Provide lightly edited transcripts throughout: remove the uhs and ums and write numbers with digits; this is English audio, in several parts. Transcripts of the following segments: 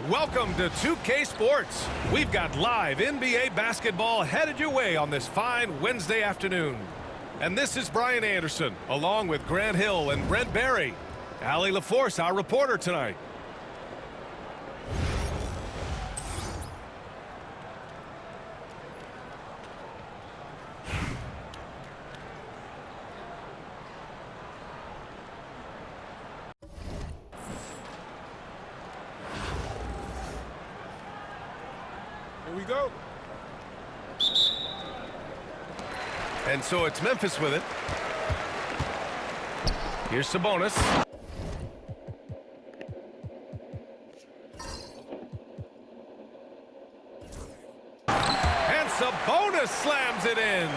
Welcome to 2K Sports. We've got live NBA basketball headed your way on this fine Wednesday afternoon. And this is Brian Anderson, along with Grant Hill and Brent Barry. Allie LaForce, our reporter tonight. Here we go. And so it's Memphis with it. Here's Sabonis. And Sabonis slams it in.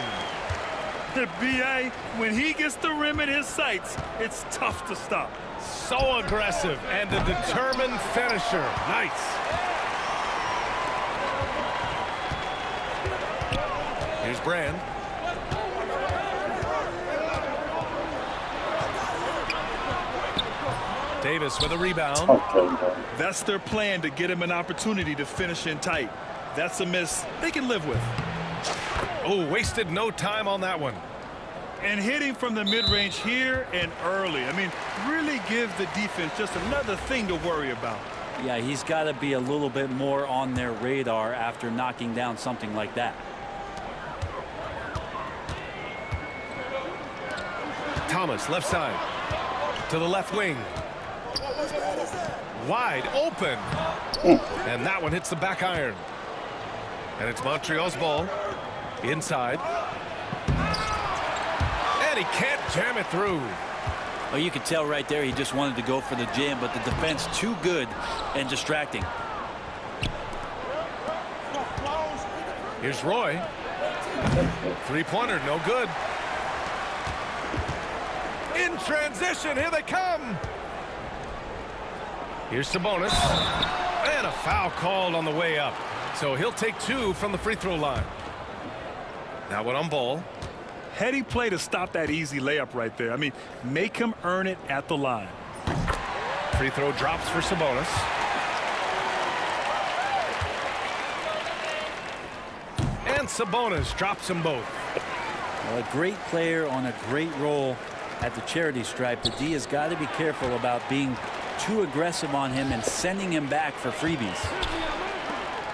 The BA, when he gets the rim in his sights, it's tough to stop. So aggressive and a determined finisher. Nice. Here's Brand. Davis with a rebound. That's their plan, to get him an opportunity to finish in tight. That's a miss they can live with. Oh, wasted no time on that one. And hitting from the mid-range here and early. I mean, really give the defense just another thing to worry about. Yeah, he's got to be a little bit more on their radar after knocking down something like that. Thomas, left side. To the left wing. Wide open. And that one hits the back iron. And it's Montreal's ball. Inside. And he can't jam it through. Well, you could tell right there he just wanted to go for the jam, but the defense too good and distracting. Here's Roy. Three-pointer, no good. In transition, here they come. Here's Sabonis. And a foul called on the way up. So he'll take two from the free throw line. Now one on ball. Heady play to stop that easy layup right there. I mean, make him earn it at the line. Free throw drops for Sabonis. And Sabonis drops them both. Well, a great player on a great role at the charity stripe. The D has got to be careful about being too aggressive on him and sending him back for freebies.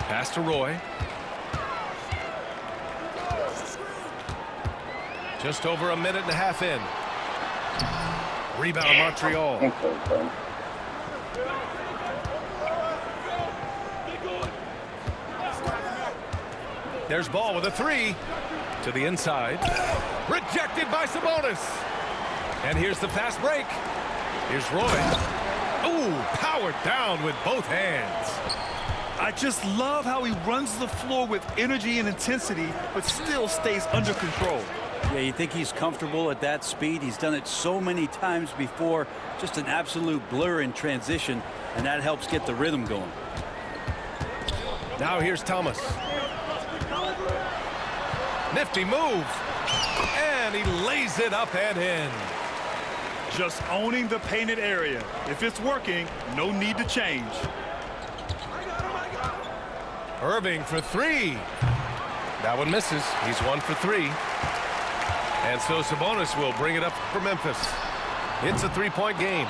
Pass to Roy. Just over a minute and a half in. Rebound Montreal. There's Ball with a three. To the inside. Rejected by Sabonis. And here's the fast break. Here's Roy. Ooh, powered down with both hands. I just love how he runs the floor with energy and intensity, but still stays under control. Yeah, you think he's comfortable at that speed? He's done it so many times before. Just an absolute blur in transition, and that helps get the rhythm going. Now here's Thomas. Nifty move. And he lays it up and in. Just owning the painted area. If it's working, no need to change. Irving for three. That one misses. He's 1 for 3. And so Sabonis will bring it up for Memphis. It's a three-point game.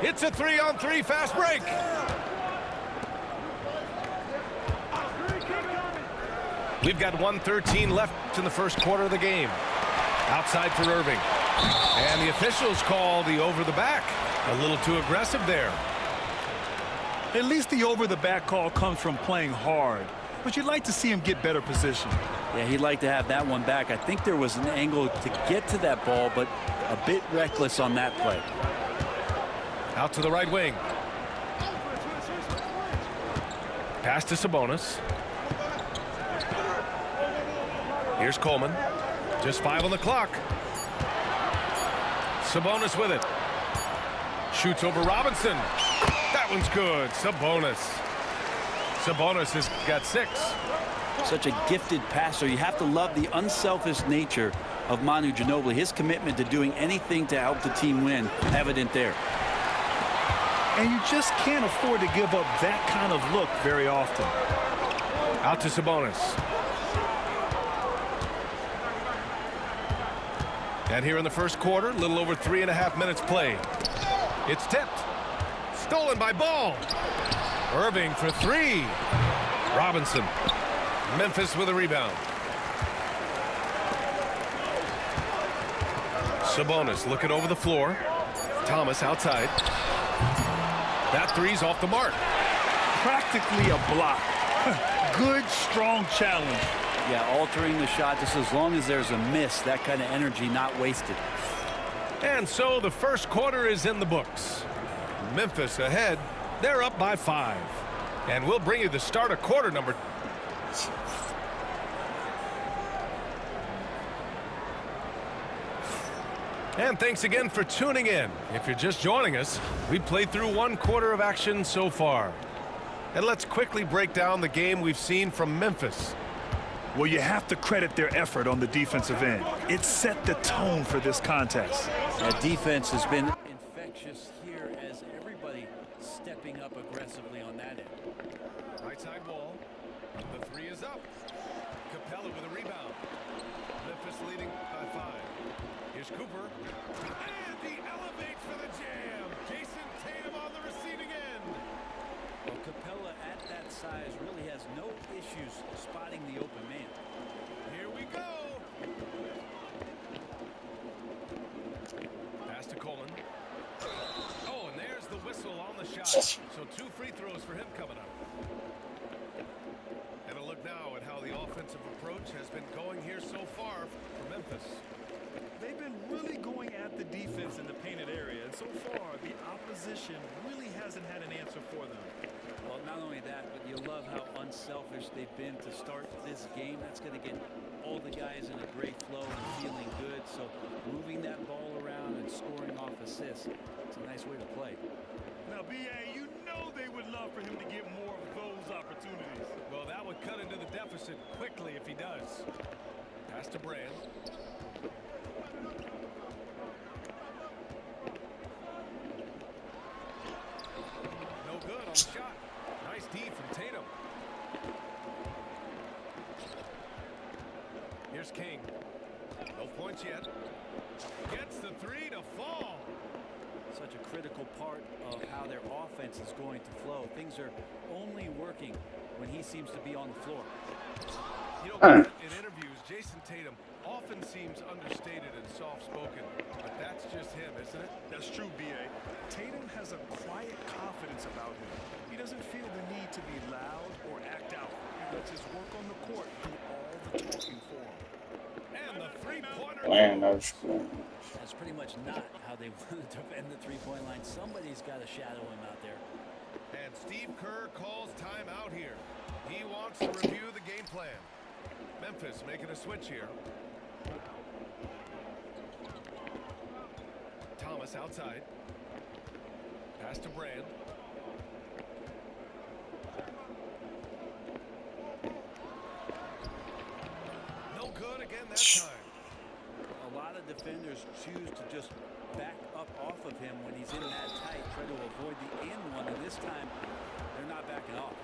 It's a 3-on-3 fast break. We've got 1:13 left in the first quarter of the game. Outside for Irving. And the officials call the over the back. A little too aggressive there. At least the over-the-back call comes from playing hard, but you'd like to see him get better position. Yeah, he'd like to have that one back. I think there was an angle to get to that ball, but a bit reckless on that play. Out to the right wing. Pass to Sabonis. Here's Coleman. Just 5 on the clock. Sabonis with it. Shoots over Robinson. That one's good. Sabonis has got 6. Such a gifted passer. You have to love the unselfish nature of Manu Ginobili. His commitment to doing anything to help the team win, evident there. And you just can't afford to give up that kind of look very often. Out to Sabonis. And here in the first quarter, a little over 3.5 minutes played. It's tipped. Stolen by Ball. Irving for three. Robinson. Memphis with a rebound. Sabonis looking over the floor. Thomas outside. That three's off the mark. Practically a block. Good, strong challenge. Yeah, altering the shot just as long as there's a miss, that kind of energy not wasted. And so the first quarter is in the books. Memphis ahead. They're up by 5. And we'll bring you the start of quarter number. And thanks again for tuning in. If you're just joining us, we played through 1 quarter of action so far. And let's quickly break down the game we've seen from Memphis. Well, you have to credit their effort on the defensive end. It set the tone for this contest. That defense has been infectious here as everybody stepping up aggressively on that end. Right side wall. The three is up. Capella with a rebound. Memphis leading by 5. Here's Cooper. And he elevates for the jam. Jason Tatum on the receiving end. Well, Capella at that size really has no issues spotting the open man. Here we go. Pass to Coleman. Oh, and there's the whistle on the shot. So 2 free throws for him coming up. And a look now at how the offensive approach has been going here so far for Memphis. They've been really going at the defense in the painted area, and so far the opposition really hasn't had an answer for them. Well, not only that, but you love how unselfish they've been to start this game. That's going to get all the guys in a great flow and feeling good. So moving that ball around and scoring off assists, it's a nice way to play. Now, B.A., you know they would love for him to get more of those opportunities. Well, that would cut into the deficit quickly if he does. Pass to Brand. No good on the shot. Nice D from Tatum. Here's King. No points yet. Gets the three to fall. Such a critical part of how their offense is going to flow. Things are only working when he seems to be on the floor. You know, in interviews, Jason Tatum often seems understated and soft-spoken, but that's just him, isn't it? That's true, B.A. Tatum has a quiet confidence about him. He doesn't feel the need to be loud or act out. He lets his work on the court do all the talking for him. And the three-pointer. That's pretty much not how they want to defend the three-point line. Somebody's got to shadow him out there. And Steve Kerr calls timeout here. He wants to review the game plan. Memphis making a switch here. Thomas outside. Pass to Brand. No good again that time. A lot of defenders choose to just back up off of him when he's in that tight, try to avoid the and one, and this time they're not backing off.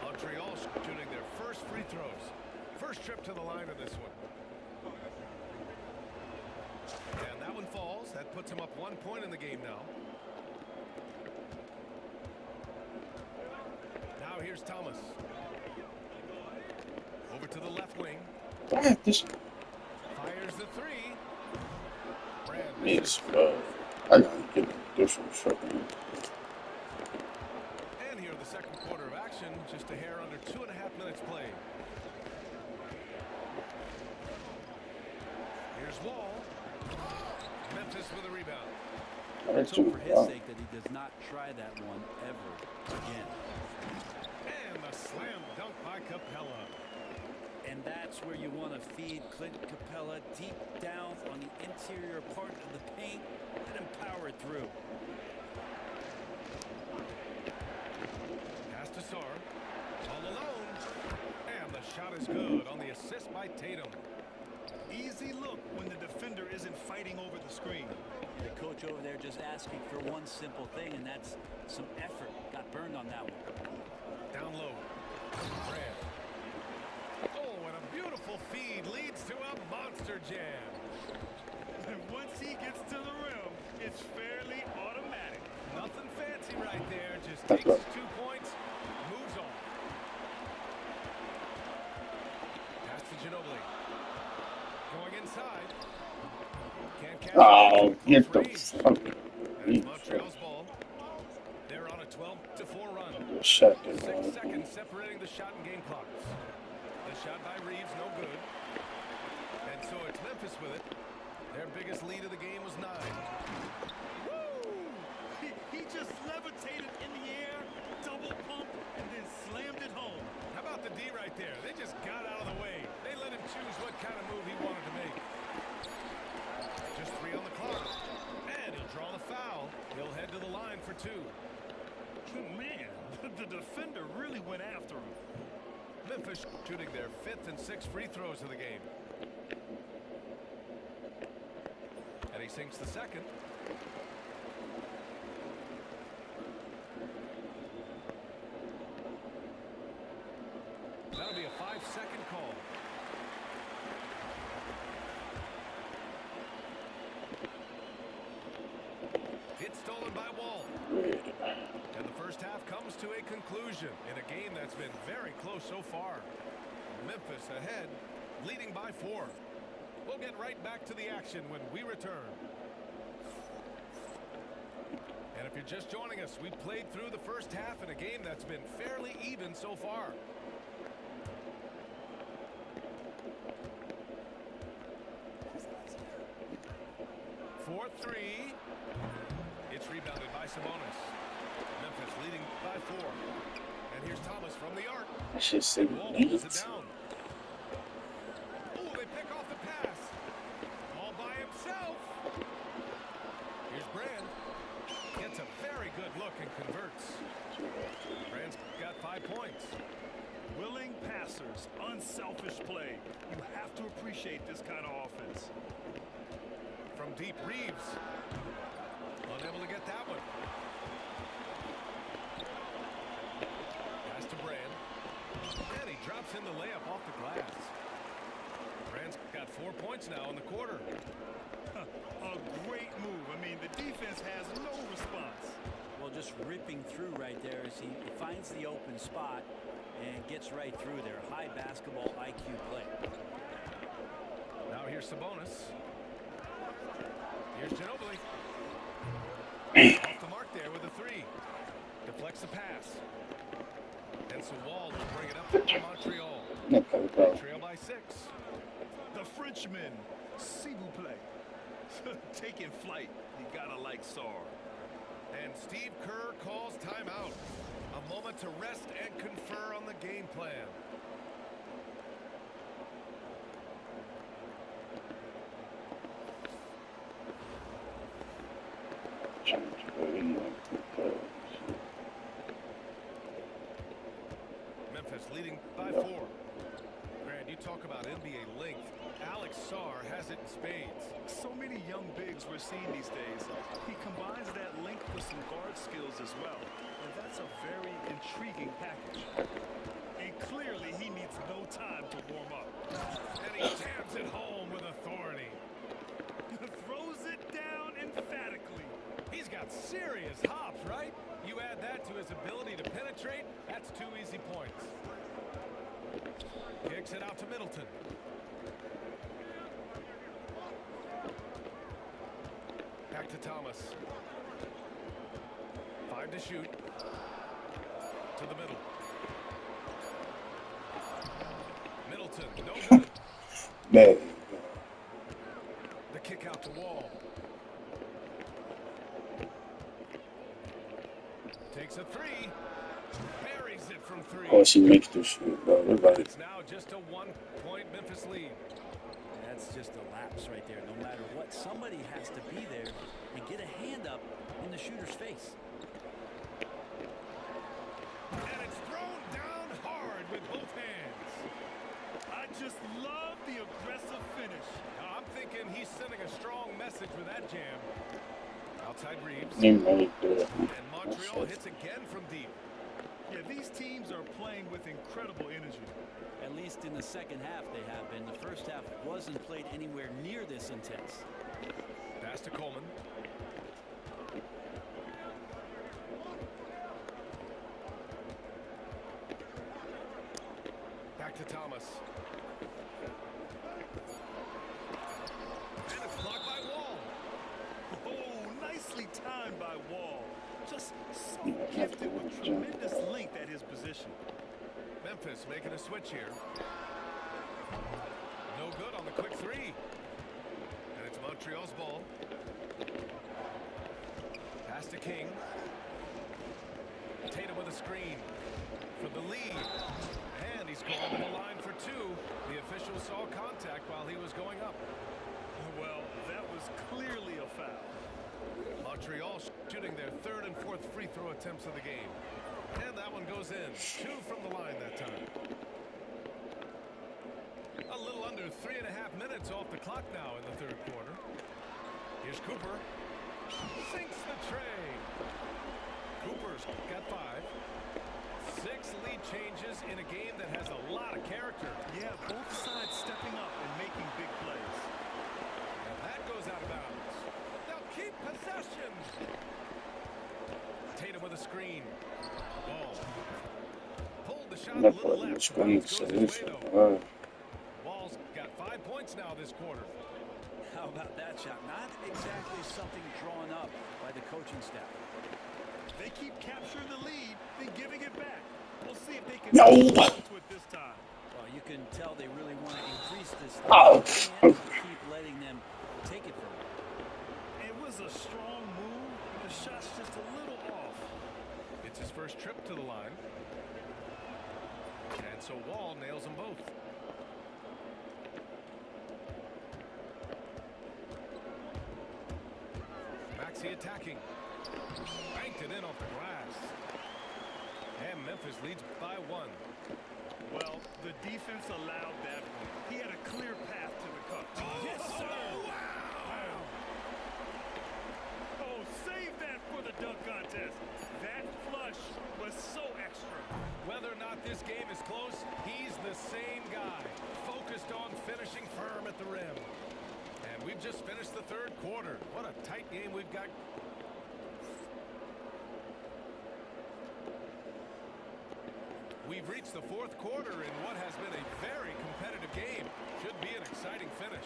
Montreal shooting their first free throws. First trip to the line in this one. And that one falls. That puts him up 1 point in the game now. Now here's Thomas. Over to the left wing. Fires the three. Brand misses. I gotta get a different shot. And here the second quarter of action. Just a hair under 2.5 minutes played. Here's Wall. Memphis with a rebound. Let's hope for his sake that he does not try that one ever again. And a slam dunk by Capella. And that's where you want to feed Clint Capella deep down on the interior part of the paint. Let him power it through. Pass to Sar. All alone. And the shot is good on the assist by Tatum. Easy look when the defender isn't fighting over the screen. The coach over there just asking for one simple thing, and that's some effort. Got burned on that one. Down low. Brand. Oh, and a beautiful feed leads to a monster jam. And once he gets to the rim, it's fairly automatic. Nothing fancy right there. Just takes his 2 points, moves on. Pass to Ginobili. Going inside. Can't catch Oh, it. get the Range. fuck. And it's Montreal's ball. They're on a 12-4 run. Shut it 6 down. seconds separating the shot and game clocks. The shot by Reeves, no good. And so it's Memphis with it. Their biggest lead of the game was 9. Woo! He just levitated in the air, double pump, and then slammed it home. How about the D right there? They just got out of the way. They let him choose what kind of move he wanted to make. Just 3 on the clock. And he'll draw the foul. He'll head to the line for 2. Man, the defender really went after him. Memphis shooting their 5th and 6th free throws of the game. And he sinks the second. That'll be a 5-second call. It's stolen by Wall. And the first half comes to a conclusion in a game that's been very close so far. Memphis ahead, leading by 4. We'll get right back to the action when we return. And if you're just joining us, we've played through the first half in a game that's been fairly even so far. For 3. It's rebounded by Sabonis. Memphis leading by 4. And here's Thomas from the arc. That shit said Wall neat. pulls it down. Oh, they pick off the pass. All by himself. Here's Brand. Gets a very good look and converts. Brand's got 5 points. Willing passers, unselfish play. You have to appreciate this kind of offense. From deep, Reeves. Unable to get that one. Pass to Brand. And he drops in the layup off the glass. Brand's got 4 points now in the quarter. A great move. I mean, the defense has no response. Well, just ripping through right there as he finds the open spot and gets right through there. High basketball IQ play. Now here's Sabonis. Here's Ginobili. Off the mark there with a 3. Deflects the pass. And so Wall will bring it up to Montreal. Trail by 6. The Frenchman, s'il vous plaît. Taking flight. You gotta like Sar. And Steve Kerr calls timeout. A moment to rest and confer on the game plan. Memphis leading by 4. Grant, you talk about NBA length. Alex Sarr has it in spades. So many young bigs we're seeing these days. He combines that length with some guard skills as well. And that's a very intriguing package. And clearly he needs no time to warm up. And he jams it home with authority. Throws it down emphatically. He's got serious hops, right? You add that to his ability to penetrate, that's 2 easy points. Kicks it out to Middleton. Back to Thomas. 5 to shoot. To the middle. Middleton, no good. Man. The kick out to Wall. Takes a 3. Buries it from 3. Oh, she makes the shit, bro. Everybody. It's now just a 1-point Memphis lead. That's just a lapse right there. No matter what, somebody has to be there and get a hand up in the shooter's face. And it's thrown down hard with both hands. I just love the aggressive finish. Now, I'm thinking he's sending a strong message with that jam. Outside Reeves. He made that. And Montreal hits again from deep. Yeah, these teams are playing with incredible energy. At least in the second half they have been. The first half wasn't played anywhere near this intense. Pass to Coleman. Back to Thomas. And it's blocked by Wall. Oh, nicely timed by Wall. Just so gifted with tremendous length at his position. Memphis making a switch here. No good on the quick three. And it's Montreal's ball. Pass to King. Tatum with a screen for the lead. And he's going to the line for two. The official saw contact while he was going up. Well, that was clearly a foul. Montreal shooting their third and fourth free throw attempts of the game. And that one goes in. Two from the line that time. A little under 3.5 minutes off the clock now in the third quarter. Here's Cooper. Sinks the tray. Cooper's got 5. 6 lead changes in a game that has a lot of character. Yeah, both sides stepping up and making big plays. And that goes out of bounds. They'll keep possession. Tatum with a screen. Ball. Pulled the shot a Not little putting the left. screen, Bounce so goes his this way, is though. Wall's got 5 points now this quarter. How about that shot? Not exactly something drawn up by the coaching staff. They keep capturing the lead, then giving it back. We'll see if they can No. to it this time. Well, you can tell they really want to increase this. Oh. They can't keep letting them take it from them. It was a strong move. The shot's just a little off. It's his first trip to the line. And so Wall nails them both. Maxey attacking. Banked it in off the glass. And Memphis leads by 1. Well, the defense allowed that one. He had a clear path to the cup. Yes, sir. Wow. Oh, save that for the dunk contest. That flush was so extra. Whether or not this game is close, he's the same guy. Focused on finishing firm at the rim. And we've just finished the third quarter. What a tight game we've got. We've reached the fourth quarter in what has been a very competitive game. Should be an exciting finish.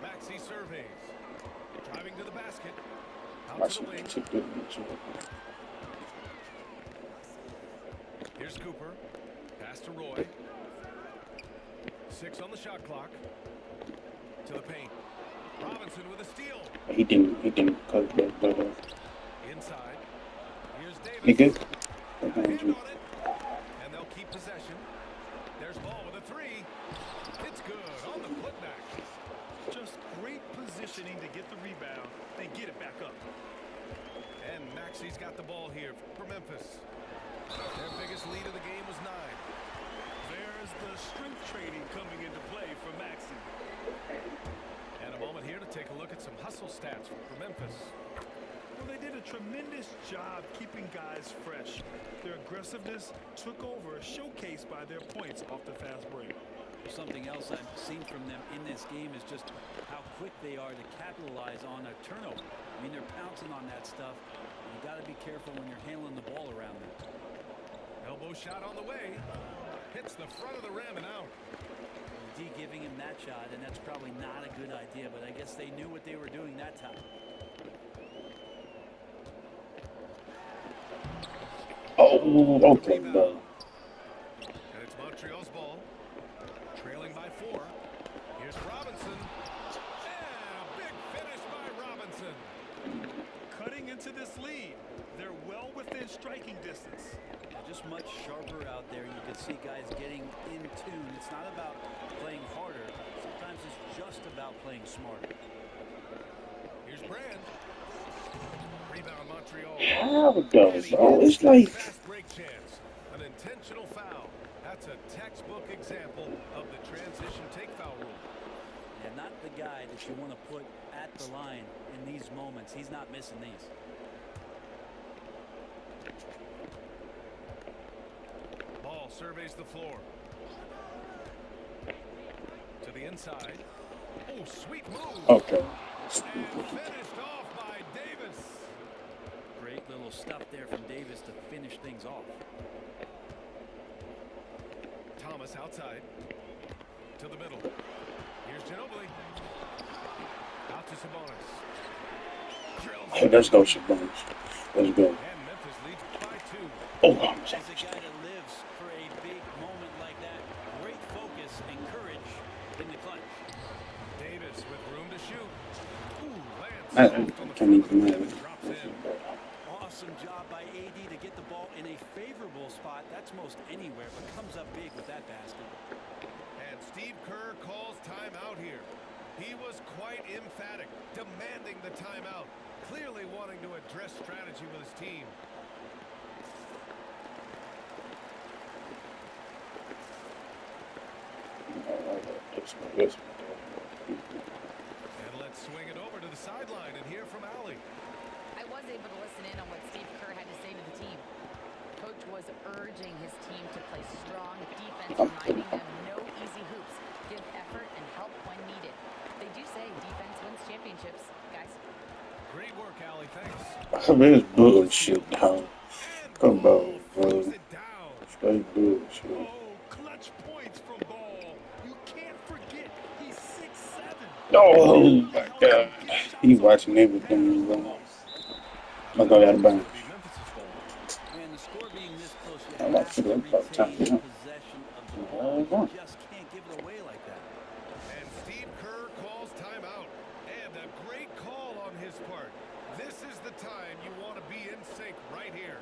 Maxey surveys. Driving to the basket. Out to the wing. Here's Cooper. Pass to Roy. 6 on the shot clock. To the paint. Robinson with a steal. He didn't cut that better. Inside. Here's Davis. He good? Got a hand on it. And they'll keep possession. There's Ball with a 3. It's good on the putback. Just great positioning to get the rebound, then get it back up. And Maxey's got the ball here for Memphis. Their biggest lead of the game was 9. There's the strength training coming into play for Maxey. And a moment here to take a look at some hustle stats for Memphis. Well, they did a tremendous job keeping guys fresh. Their aggressiveness took over, showcased by their points off the fast break. Something else I've seen from them in this game is just how quick they are to capitalize on a turnover. I mean, they're pouncing on that stuff. You got to be careful when you're handling the ball around them. Elbow shot on the way. Hits the front of the rim and out. D giving him that shot, and that's probably not a good idea, but I guess they knew what they were doing that time. Oh, okay, no. And it's Montreal's ball. Trailing by 4. Here's Robinson. And a big finish by Robinson. Cutting into this lead. They're well within striking distance. Just much sharper out there. You can see guys getting in tune. It's not about playing harder. Sometimes it's just about playing smarter. Here's Brand. Rebound Montreal. How does all this like? Fast break chance. An intentional foul. That's a textbook example of the transition take foul rule. And not the guy that you want to put at the line in these moments. He's not missing these. Ball surveys the floor. To the inside. Oh, sweet move. Okay. And finished off by Davis. Great little stuff there from Davis to finish things off. Thomas outside. To the middle. Here's Ginobili. Out to Sabonis. Hey, let's go, Sabonis. Let's go. And Memphis leads by 2. Oh, As a guy that lives for a big moment like that, great focus and courage in the clutch. Davis with room to shoot. Ooh, lands I soft on the can't front even rim move. and drops in. Awesome job by AD to get the ball in a favorable spot. That's most anywhere, but comes up big with that basket. And Steve Kerr calls timeout here. He was quite emphatic, demanding the timeout, clearly wanting to address strategy with his team. And let's swing it over to the sideline and hear from Allie. I was able to listen in on what Steve Kerr had to say to the team. Coach was urging his team to play strong defense, reminding them no easy hoops, give effort, and help when needed. They do say defense wins championships, guys. Great work, Allie. Thanks. This bullshit, dog. And Come Ball on, throws bro. it down. Straight bullshit. Oh, clutch points from Ball. You can't forget he's 6'7". Oh my God. He watching everything, bro. I go out of bounds. And the score being this close, you I like have to to look about time, retain you know. possession of the ball. You just can't give it away like that. And Steve Kerr calls timeout. And a great call on his part. This is the time you want to be in sync right here.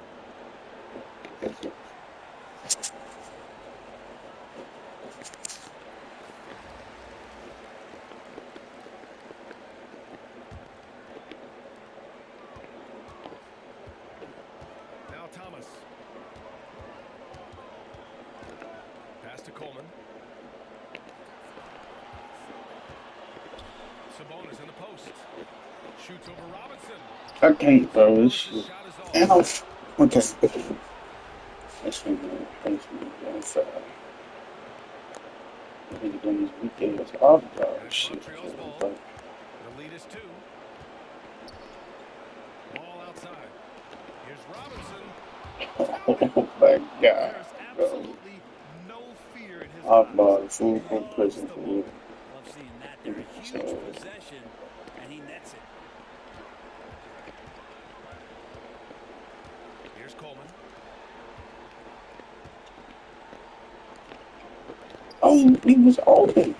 Now Thomas. Pass to Coleman. Sabonis in the post. Shoots over Robinson. I can't, bro. This shit. Shot is off. Ow. Okay. That's me, man. Thanks, man. Inside. I need to do these weekends off, And dog. it's Shit. Montreal's ball. But The lead is 2. Ball outside. Here's Robinson. oh my God, There's bro. absolutely no fear in his Off eyes. ball, full He from loves prison the for moment. you. Love seeing that. They're a huge possession, and he nets it. Here's Coleman. Oh, he was open.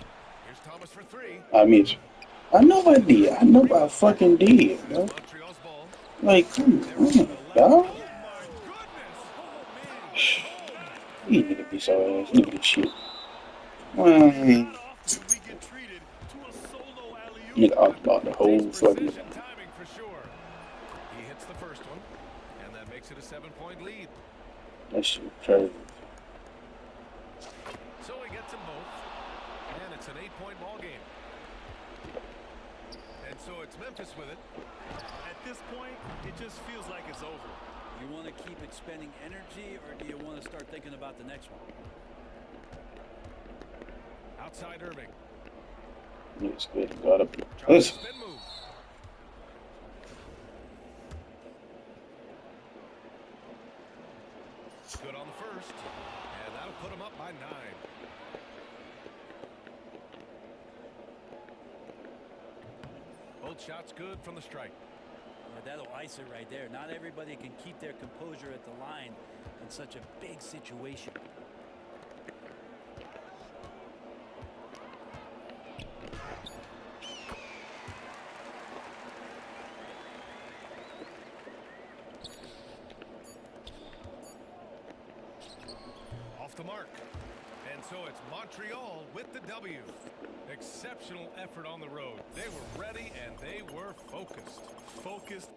Here's Thomas for 3. I missed. I know I did. I know I fucking did, bro. Montreal's ball. Like, come They're on, on the left. dog. Oh my goodness! Oh man! Shh. Home. You need to be so ass. Look at this shit. Not Man, often we get treated to a solo alley-oop. nigga off about the whole Takes fucking precision timing for sure. He hits the first one, and that makes it a 7-point lead. that shit crazy. So he gets them both, and it's an 8-point ball game. And so it's Memphis with it. At this point, it just feels like it's over. You want to keep expending energy, or do you want to start thinking about the next one? Outside Irving. It's good. Gotta be. Tries a Listen. spin move. Good on the first, and that'll put him up by 9. Both shots good from the strike. Yeah, that'll ice it right there. Not everybody can keep their composure at the line in such a big situation. Off the mark. And so it's Montreal with the W. Exceptional effort on the road. They were ready and they were focused. Focused